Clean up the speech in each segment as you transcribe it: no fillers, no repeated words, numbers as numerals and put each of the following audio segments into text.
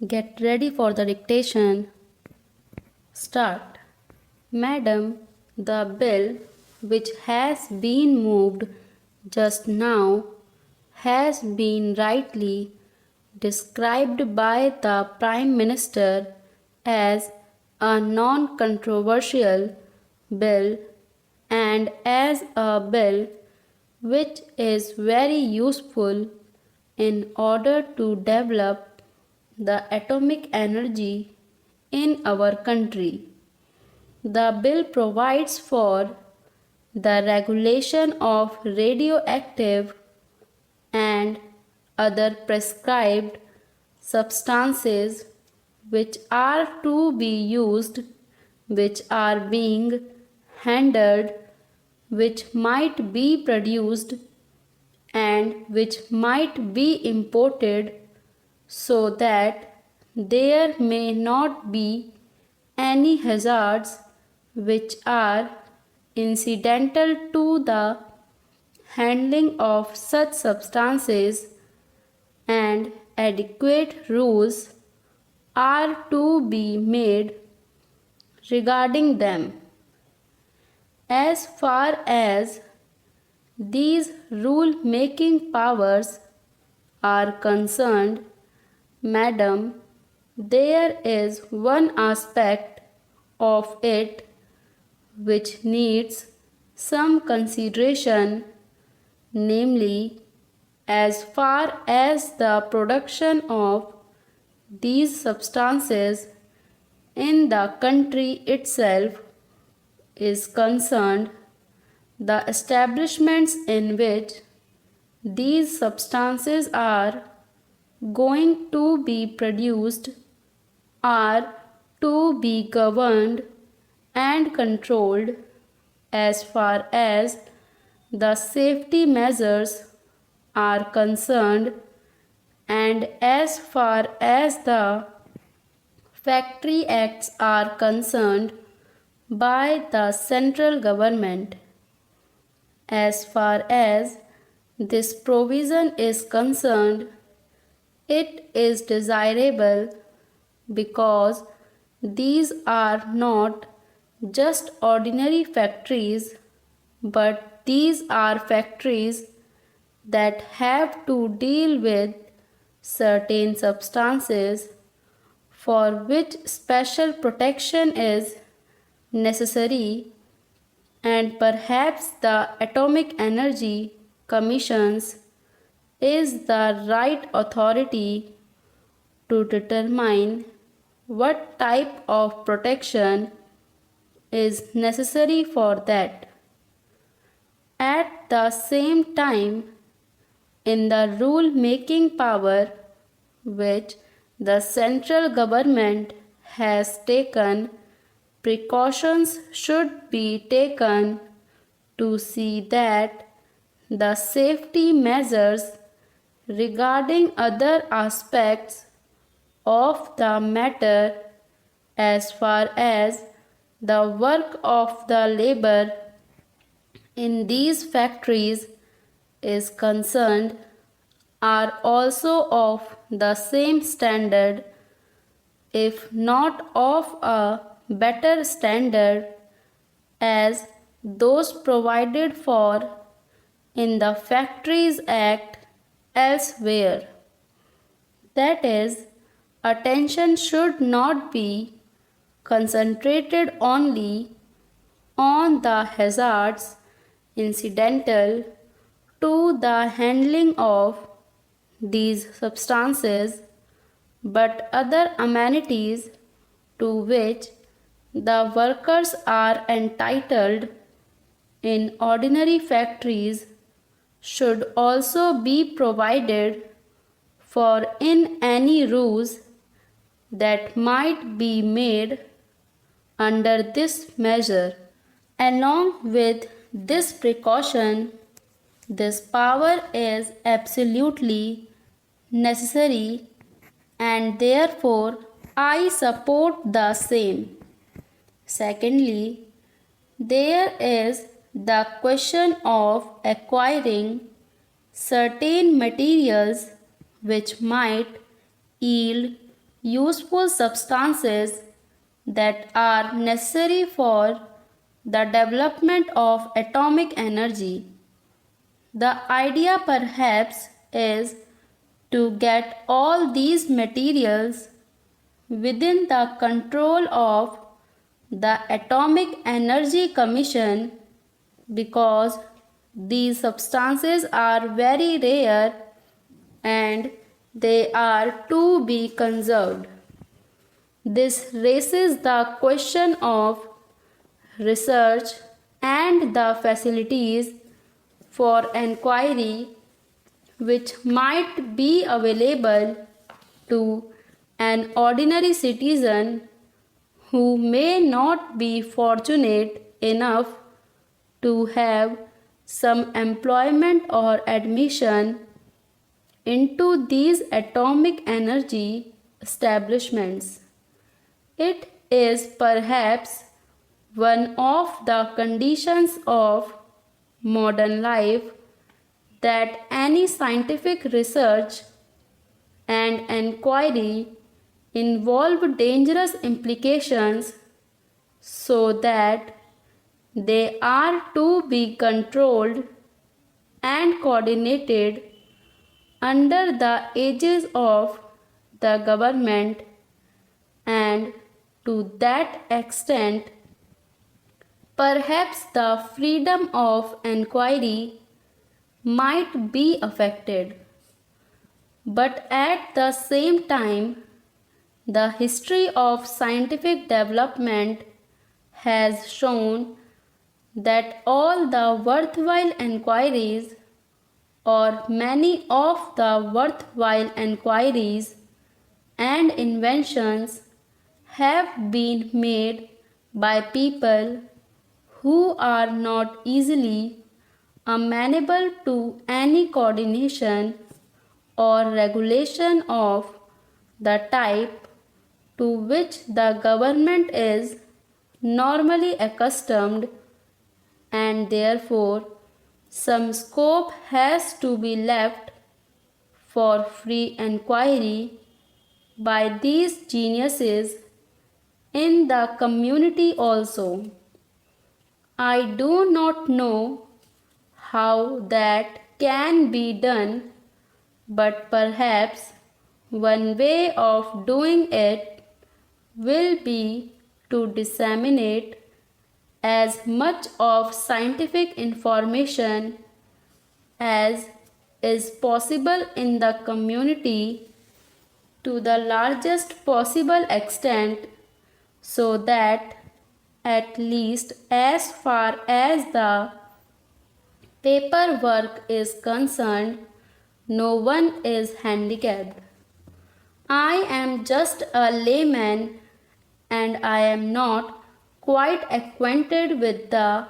Get ready for the dictation. Start. Madam, the bill which has been moved just now has been rightly described by the Prime Minister as a non-controversial bill and as a bill which is very useful in order to develop the atomic energy in our country. The bill provides for the regulation of radioactive and other prescribed substances which are to be used, which are being handled, which might be produced, and which might be imported, so that there may not be any hazards which are incidental to the handling of such substances, and adequate rules are to be made regarding them. As far as these rule-making powers are concerned, Madam, there is one aspect of it which needs some consideration, namely, as far as the production of these substances in the country itself is concerned, the establishments in which these substances are going to be produced are to be governed and controlled as far as the safety measures are concerned, and as far as the factory acts are concerned by the central government. As far as this provision is concerned, it is desirable because these are not just ordinary factories, but these are factories that have to deal with certain substances for which special protection is necessary, and perhaps the Atomic Energy Commissions is the right authority to determine what type of protection is necessary for that. At the same time, in the rule-making power which the central government has taken, precautions should be taken to see that the safety measures regarding other aspects of the matter, as far as the work of the labor in these factories is concerned, are also of the same standard, if not of a better standard, as those provided for in the Factories Act elsewhere. That is, attention should not be concentrated only on the hazards incidental to the handling of these substances, but other amenities to which the workers are entitled in ordinary factories should also be provided for in any rules that might be made under this measure. Along with this precaution, this power is absolutely necessary, and therefore I support the same. Secondly, there is the question of acquiring certain materials which might yield useful substances that are necessary for the development of atomic energy. The idea perhaps is to get all these materials within the control of the Atomic Energy Commission because these substances are very rare and they are to be conserved. This raises the question of research and the facilities for inquiry which might be available to an ordinary citizen who may not be fortunate enough to have some employment or admission into these atomic energy establishments. It is perhaps one of the conditions of modern life that any scientific research and inquiry involve dangerous implications so that they are to be controlled and coordinated under the aegis of the government, and to that extent perhaps the freedom of inquiry might be affected. But at the same time, the history of scientific development has shown that all the worthwhile inquiries, or many of the worthwhile inquiries and inventions, have been made by people who are not easily amenable to any coordination or regulation of the type to which the government is normally accustomed, and therefore some scope has to be left for free inquiry by these geniuses in the community also. I do not know how that can be done, but perhaps one way of doing it will be to disseminate as much of scientific information as is possible in the community to the largest possible extent, so that at least as far as the paperwork is concerned, no one is handicapped. I am just a layman and I am not quite acquainted with the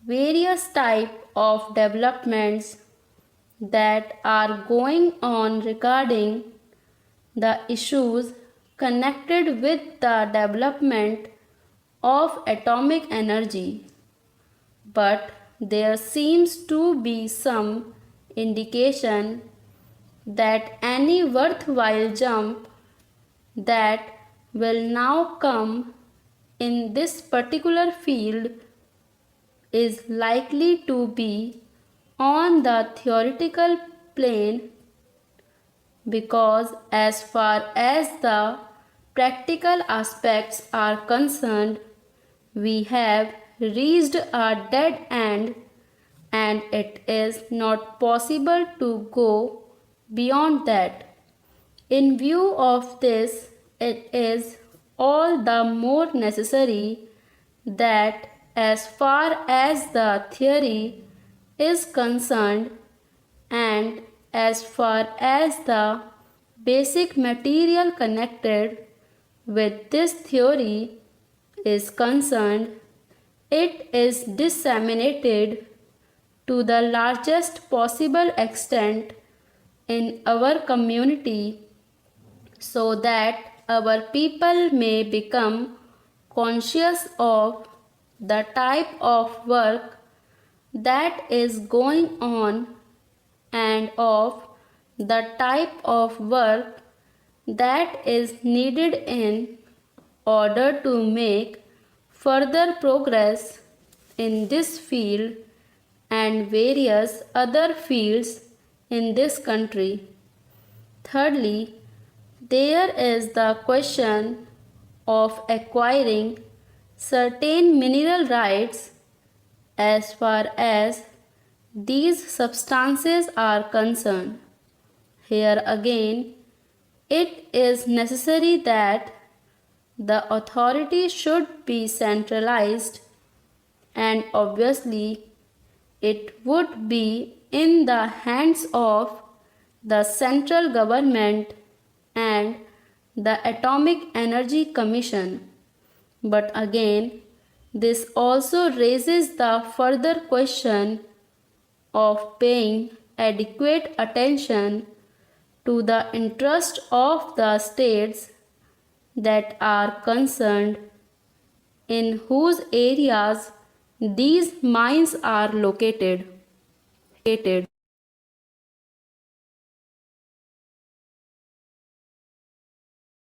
various type of developments that are going on regarding the issues connected with the development of atomic energy, but there seems to be some indication that any worthwhile jump that will now come in this particular field is likely to be on the theoretical plane, because as far as the practical aspects are concerned, we have reached a dead end and it is not possible to go beyond that. In view of this, it is all the more necessary that as far as the theory is concerned and as far as the basic material connected with this theory is concerned, it is disseminated to the largest possible extent in our community, so that our people may become conscious of the type of work that is going on and of the type of work that is needed in order to make further progress in this field and various other fields in this country. Thirdly, there is the question of acquiring certain mineral rights as far as these substances are concerned. Here again, it is necessary that the authority should be centralized, and obviously it would be in the hands of the central government and the Atomic Energy Commission. But again, this also raises the further question of paying adequate attention to the interest of the states that are concerned, in whose areas these mines are located.